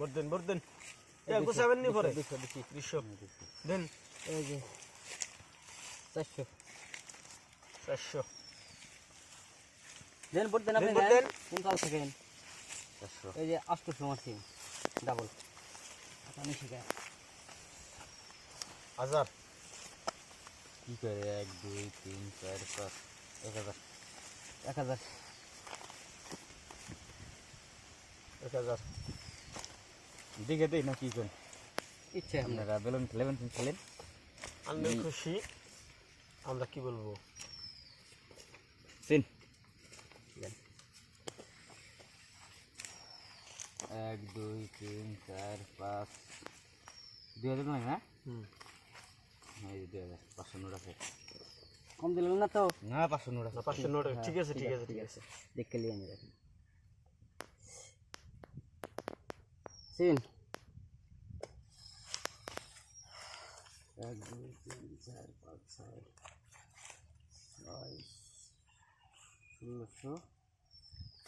বর্দেন এ গুছাবেন নি পরে 200 দেন এই যে 400 দেন বর্দেন আপনি দেন কোন কাল থাকেন 400 এই যে 800 মারছি ডাবল আমি শিখা হাজার কি করে 1 2 3 4 5 1000 দিকে দেই না কি কোন ইচ্ছে আপনারা বেলুন খেলেন আমরা খুশি আমরা কি বলবো সিন 1 2 3 4 5 2000 না না এই 2000 500 নোট আছে কম দিলেন না তো না 500 নোট আছে 500 নোট ঠিক আছে দেখে নিয়ে আমি রাখি সিন 1 2 3 4 5 6 16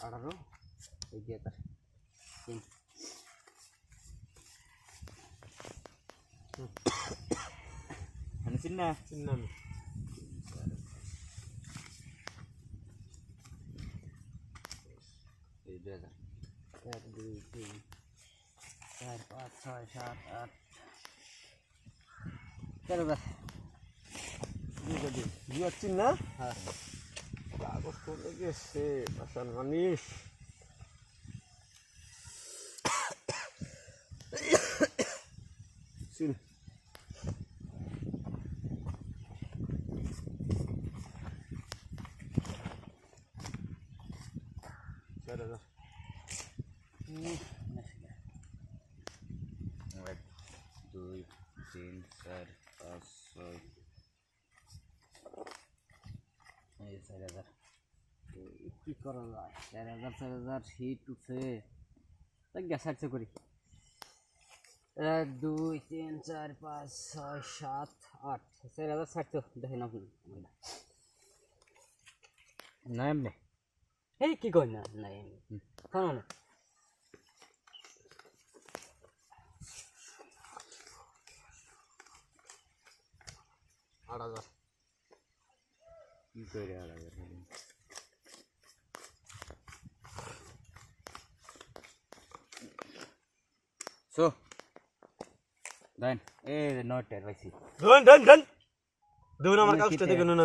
18 এই যে তার সিন চিন্না আমি এই 2000 1 2 3 4 5 6 7 8 13 দিও চিন্না হ্যাঁ কাগজ পড়ে গেছে পাশান মানিস চিন 4000 1 2 3 4 5 6 এই 4000 কি করা যায় 4000 হিট উঠছে তাই গ্যাস করি 1 2 3 4 5 6 7 8 4060 দেখেন আপনি না এমনি এই কি কই না নাই কোন না 8000 কি করে 8000 সো দেন এই নোটের পাইছি ধন আমার কাগজটা দেখুন না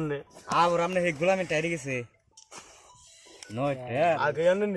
আর আমনে এই গোলামে টাইরে গেছে নোট আগে আনেন